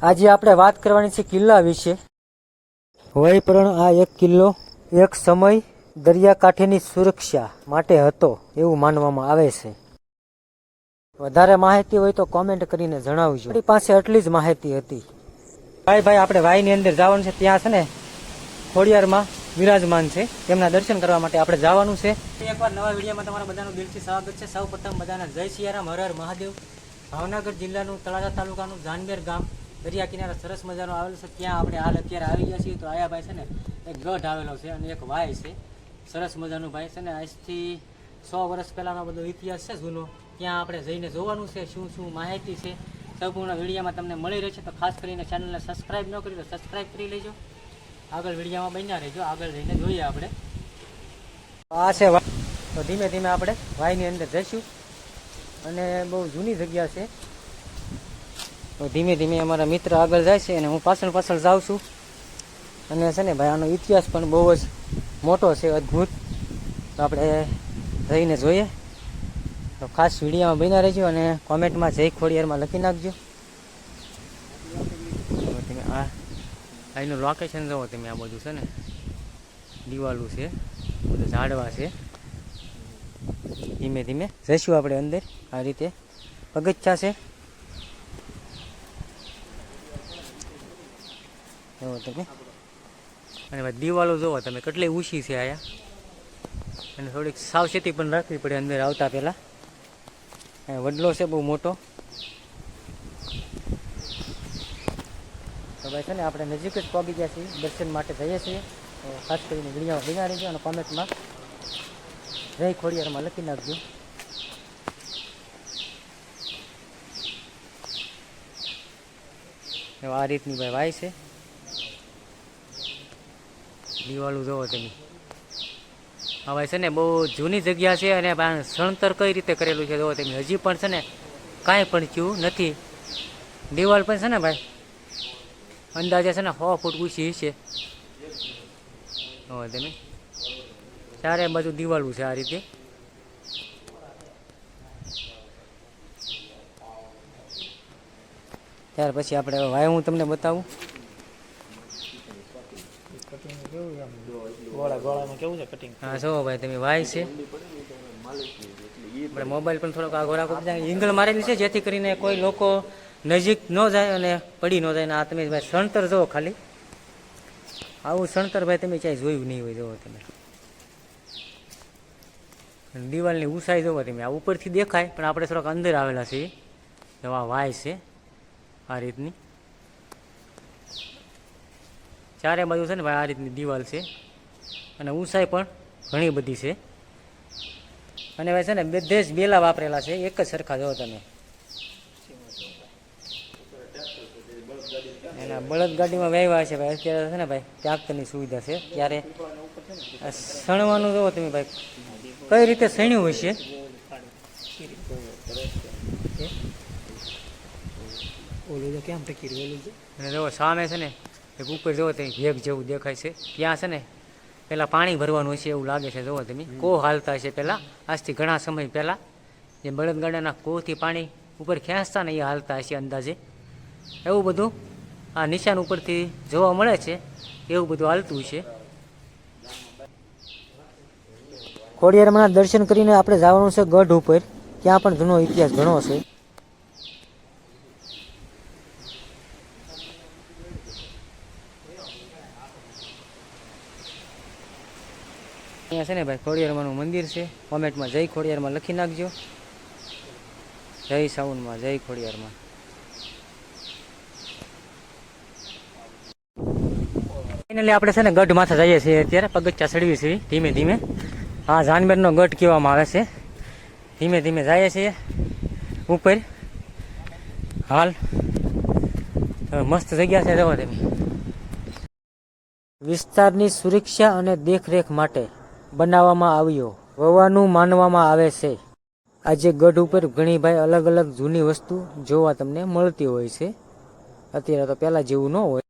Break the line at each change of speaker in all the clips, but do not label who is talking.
આજે આપણે વાત કરવાની છે કિલ્લા વિશે. વૈપરણ આ એક કિલ્લો એક સમય દરિયાકાંઠેની સુરક્ષા માટે હતો એવું માનવામાં આવે છે. વધારે માહિતી હોય તો કોમેન્ટ કરીને જણાવજો. આપણી પાસે આટલી જ માહિતી હતી. ભાઈ આપણે વાયની અંદર જવાનું છે. ત્યાં છે ને ખોડિયારમાં વિરાજમાન છે, તેમના દર્શન કરવા માટે આપણે જવાનું છે. એકવાર નવા વિડીયોમાં તમારા બધાનું દિલથી સ્વાગત છે. સૌ પ્રથમ બધાને જય સિયારામ, હર હર મહાદેવ. ભાવનગર જિલ્લાનું તળાજા તાલુકાનું જાનબેર ગામ દરિયા કિનારે સરસ મજાનો આવેલું છે. ત્યાં આપણે હાલ અત્યારે આવી ગયા છીએ. તો આયા ભાઈ છે ને એક ગઢ આવેલો છે અને એક વાય છે, સરસ મજાનું ભાઈ છે ને. આજથી 100 વર્ષ પહેલાંનો બધો ઇતિહાસ છે જૂનો. ત્યાં આપણે જઈને જોવાનું છે શું શું માહિતી છે. સંપૂર્ણ વિડીયોમાં તમને મળી રહેશે. તો ખાસ કરીને ચેનલને સબસ્ક્રાઈબ ન કરી તો સબસ્ક્રાઈબ કરી લેજો. આગળ વિડીયોમાં બન્યા રહેજો. આગળ જઈને જોઈએ આપણે. આ છે વાય. તો ધીમે ધીમે આપણે વાયની અંદર જઈશું અને બહુ જૂની જગ્યા છે. તો ધીમે ધીમે અમારા મિત્ર આગળ જાય છે અને હું પાછળ પાછળ જાઉં છું. અને છે ને ભાઈ આનો ઇતિહાસ પણ બહુ જ મોટો છે, અદ્ભુત. તો આપણે જઈને જોઈએ. તો ખાસ વિડીયોમાં બન્યા રહેજો અને કોમેન્ટમાં જય ખોડિયારમાં લખી નાખજો. તમે અહીંનું લોકેશન જુઓ તમે. આ બધું છે ને દિવાલું છે, બધું ઝાડવા છે. ધીમે ધીમે જઈશું આપણે અંદર. આ રીતે પગથિયા છે. જુઓ તમે. અને ભાઈ દિવાલો જુઓ તમે કેટલી ઊંચી છે આયા. અને થોડીક સાવચેતી પણ રાખવી પડે અંદર આવતા પહેલાં. વડલો છે બહુ મોટો. તો ભાઈ છે ને આપણે નજીક જ પહોંચી ગયા છીએ, દર્શન માટે જઈએ છીએ. તો ખાસ કરીને વિડીયોમાં બન્યા રહેજો અને કોમેન્ટમાં જય ખોડિયારમાં લખી નાખજો. આ રીતની ભાઈ વાય છે. દિવાલું જોવો તમે. હવે છે ને બહુ જૂની જગ્યા છે અને સણતર કઈ રીતે કરેલું છે જોવો તમે. હજી પણ છે ને કાંઈ પણ થયું નથી. દિવાલ પણ છે ને ભાઈ અંદાજે છે ને 100 ફૂટ ઊંચી છે. હવે તમે ચારે બાજુ દિવાલું છે આ રીતે. ત્યાર પછી આપણે વાય હું તમને બતાવું. હા જો ભાઈ તમે વાય છે. આપણે મોબાઈલ પણ થોડોક આગળ રાખો. એંગલ મારેલી છે જેથી કરીને કોઈ લોકો નજીક ન જાય અને પડી ન જાય. ને આ તમે ભાઈ સણતર જુઓ ખાલી. આવું સણતર ભાઈ તમે ક્યાંય જોયું નહીં હોય. જુઓ તમે દિવાલની ઊંચાઈ જુઓ તમે. આ ઉપરથી દેખાય પણ આપણે થોડાક અંદર આવેલા છીએ. તો આ વાય છે આ રીતની. ચારે બાજુ છે ને ભાઈ આ રીતની દિવાલ છે અને ઊંચાઈ પણ ઘણી બધી છે. અને ભાઈ છે ને બધે જ બેલા વાપરેલા છે, એક જ સરખા જો તમે. એના બળદગાડીમાં વહેવા છે ભાઈ. અત્યારે છે ને ભાઈ ટ્રેક્ટરની સુવિધા છે. ત્યારે સણવાનું જોવો તમે ભાઈ કઈ રીતે સણ્યું હોય છે. અને જો સામે છે ને એક ઉપર જોવો તમે ભેગ જેવું દેખાય છે. ત્યાં છે ને પહેલાં પાણી ભરવાનું હોય છે એવું લાગે છે. જોવો તમે કો હાલતા છે પહેલાં. આજથી ઘણા સમય પહેલાં જે બળદગાડાના કોથી પાણી ઉપર ખેંચતા ને એ હાલતા હશે અંદાજે. એવું બધું આ નિશાન ઉપરથી જોવા મળે છે. એવું બધું હાલતું છે. ખોડિયારમાં દર્શન કરીને આપણે જવાનું છે ગઢ ઉપર. ત્યાં પણ જૂનો ઇતિહાસ ઘણો છે. અહીંયા છે ને ભાઈ ખોડિયારમાંનું મંદિર છે. કોમેન્ટમાં જય ખોડિયારમાં લખી નાખજો. જય સાઉન્ડમાં જય ખોડિયારમાં. ફાઇનલી આપણે છે ને ગઢ માથે જઈએ છીએ. અત્યારે પગથિયા ચડવી છીએ ધીમે ધીમે. હા જાનબેરનો ગઢ કહેવામાં આવે છે. ધીમે ધીમે જઈએ છીએ ઉપર. હાલ મસ્ત જગ્યા છે જવા તમે. વિસ્તારની સુરક્ષા અને દેખરેખ માટે બનાવવામાં આવ્યો હોવાનું માનવામાં આવે છે. આજે ગઢ ઉપર ઘણી ભાઈ અલગ અલગ જૂની વસ્તુ જોવા તમને મળતી હોય છે. અત્યારે તો પહેલાં જેવું ન હોય,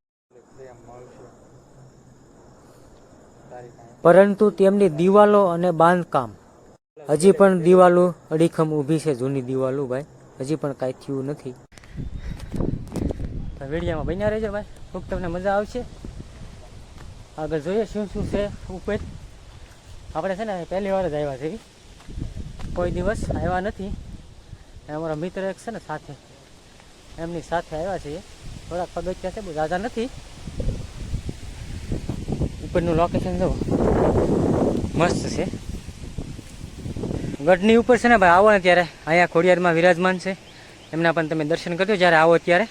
પરંતુ તેમની દિવાલો અને બાંધકામ હજી પણ દિવાલો અડીખમ ઊભી છે. જૂની દિવાલો ભાઈ હજી પણ કાંઈ થયું નથી. વિડીયોમાં બન્યા રહેજો ભાઈ, ખૂબ તમને મજા આવશે. આગળ જોઈએ શું શું છે ઉપર. આપણે છે ને પહેલી વાર જ આવ્યા છે, કોઈ દિવસ આવ્યા નથી. અમારા મિત્ર એક છે ને સાથે, એમની સાથે આવ્યા છીએ. થોડાક પગથિયા છે, બહુ ઝાઝા નથી. ઉપરનું લોકેશન જુઓ, મસ્ત છે. ગઢની ઉપર છે ને ભાઈ, આવો ને ત્યારે અહીંયા ખોડિયારમાં વિરાજમાન છે, એમના પણ તમે દર્શન કરજો જ્યારે આવો ત્યારે.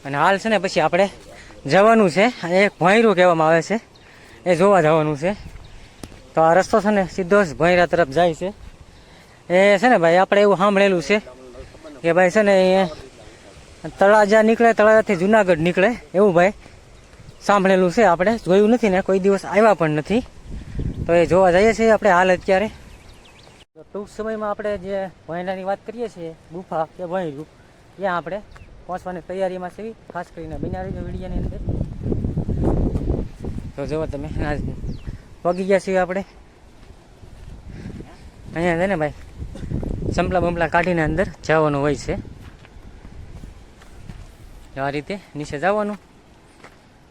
અને હાલ છે ને પછી આપણે જવાનું છે, એક ભોંયરું કહેવામાં આવે છે, એ જોવા જવાનું છે. તો આ રસ્તો છે ને સીધો જ ભોંયરા તરફ જાય છે. એ છે ને ભાઈ આપણે એવું સાંભળેલું છે કે ભાઈ છે ને એ તળાજા નીકળે, તળાજાથી જુનાગઢ નીકળે એવું ભાઈ સાંભળેલું છે. આપણે જોયું નથી ને કોઈ દિવસ આવ્યા પણ નથી, તો એ જોવા જઈએ છીએ આપણે હાલ અત્યારે. તો ટૂંક સમયમાં આપણે જે ભોંયરાની વાત કરીએ છીએ, ગુફા કે ભોંયરું, ત્યાં આપણે પહોંચવાની તૈયારીમાં છે. ખાસ કરીને બન્યા રહીજો વિડીયોની અંદર. તો જુઓ તમે, પગી ગયા છીએ આપણે. અહીંયા છે ને ભાઈ સંપલા બંપલા કાઢીને અંદર જવાનું હોય છે. આ રીતે નીચે જવાનું,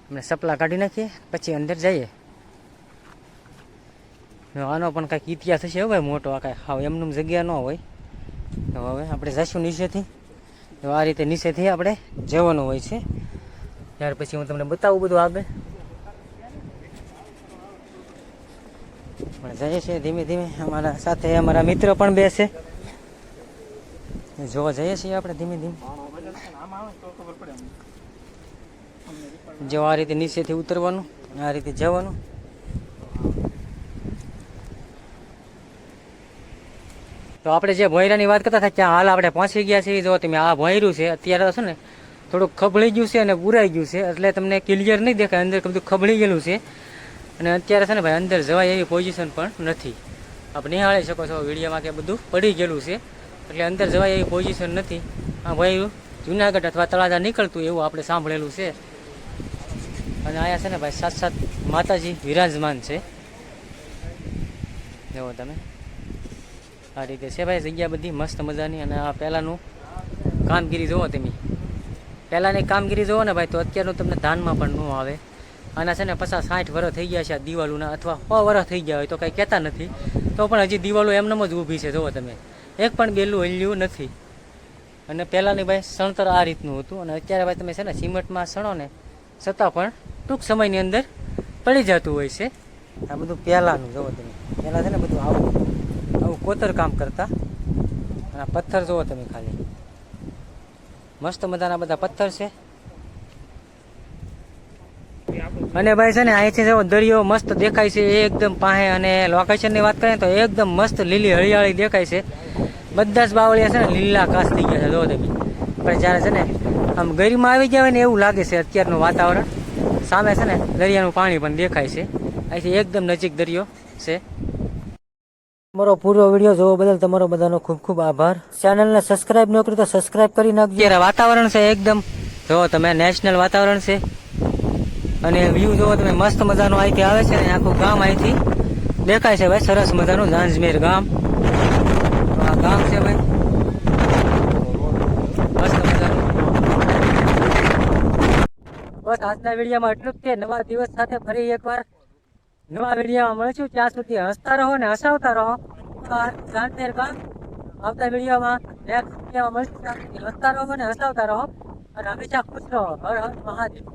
આપણે સપલા કાઢી નાખીએ પછી અંદર જઈએ. આનો પણ કાંઈક ઇતિહાસ હશે ભાઈ મોટો, આ કાંઈ હાવ એમનું જગ્યા ન હોય. તો હવે આપણે જઈશું નીચેથી. તો આ રીતે નીચેથી આપણે જવાનું હોય છે. ત્યાર પછી હું તમને બતાવું બધું આગળ. પણ જઈએ છીએ ધીમે ધીમે. અમારા સાથે અમારા મિત્ર પણ બેસે, જોવા જઈએ છીએ આપણે ધીમે ધીમે. જો આ રીતે નીચેથી ઉતરવાનું, આ રીતે જવાનું. તો આપણે જે ભોંયરાની વાત કરતા હતા ત્યાં હાલ આપણે પહોંચી ગયા છીએ. જો તમે આ ભોંયરું છે, અત્યારે છે ને થોડુંક ખબળી ગયું છે અને પુરાઈ ગયું છે, એટલે તમને ક્લિયર નહીં દેખાય. અંદર બધું ખબળી ગયેલું છે અને અત્યારે છે ને ભાઈ અંદર જવાય એવી પોઝિશન પણ નથી. આપણે નિહાળી શકો છો વિડીયોમાં કે બધું પડી ગયેલું છે, એટલે અંદર જવાય એવી પોઝિશન નથી. આ ભોંયરું જુનાગઢ અથવા તળાજા નીકળતું એવું આપણે સાંભળેલું છે. અને અહીંયા છે ને ભાઈ સાક્ષાત માતાજી વિરાજમાન છે. જુઓ તમે, આ રીતે છે ભાઈ જગ્યા બધી મસ્ત મજાની. અને આ પહેલાંનું કામગીરી જુઓ તમે, પહેલાંની કામગીરી જુઓ ને ભાઈ, તો અત્યારનું તમને ધાનમાં પણ ન આવે. આના છે ને 50-60 વર્ષ થઈ ગયા છે આ દિવાલોના, અથવા 100 વર્ષ થઈ ગયા હોય તો કંઈ કહેતા નથી. તો પણ હજી દિવાલો એમનેમ જ ઊભી છે. જુઓ તમે, એક પણ બેલું હલ્યું નથી. અને પહેલાંની ભાઈ સણતર આ રીતનું હતું. અને અત્યારે ભાઈ તમે છે ને સિમેન્ટમાં સણો ને છતાં પણ ટૂંક સમયની અંદર પડી જતું હોય છે. આ બધું પહેલાંનું જુઓ તમે, પહેલાં છે ને બધું આવું કોતર કામ કરતા. અને પથ્થર જુઓ તમે ખાલી, મસ્ત મજાના બધા પથ્થર છે. અને ભાઈ છે ને અહીંથી જો દરિયો મસ્ત દેખાય છે એકદમ પાસે. અને લોકેશનની વાત કરીએ તો એકદમ મસ્ત લીલી હરિયાળી દેખાય છે. બધા જ બાવળિયા છે ને લીલા કાશ થઈ ગયા છે. જો તમે પણ જ્યારે છે ને આમ ગરીમાં આવી ગયા હોય ને એવું લાગે છે અત્યારનું વાતાવરણ. સામે છે ને દરિયાનું પાણી પણ દેખાય છે. અહીંથી એકદમ નજીક દરિયો છે. તમારો પૂરો વિડીયો જોવા બદલ તમારો બધાનો ખૂબ ખૂબ આભાર. ચેનલને સબસ્ક્રાઇબ ન કર્યું તો સબસ્ક્રાઇબ કરી નાખજો. અત્યારે વાતાવરણ છે એકદમ, જો તમે નેશનલ વાતાવરણ છે. અને વ્યૂ જોવો તમે મસ્ત મજાનો અહીંથી આવે છે. અને આખું ગામ અહીંથી દેખાય છે ભાઈ, સરસ મજાનું ઝાંઝમેર ગામ. આ ગામ છે ભાઈ મસ્ત મજાનું. બસ આજના વિડીયોમાં એટલું જ છે. નવા દિવસ સાથે ફરી એકવાર નવા વિડીયોમાં મળશું. ત્યાં સુધી હસતા રહો ને હસાવતા રહો. ઝાંઝમેર ગામ આવતા વિડીયોમાં નેક્સ્ટ વિડીયોમાં મળશું. ત્યાં સુધી હસતા રહો ને હસાવતા રહો અને હંમેશા ખુશ રહો. હર હર મહાદેવ.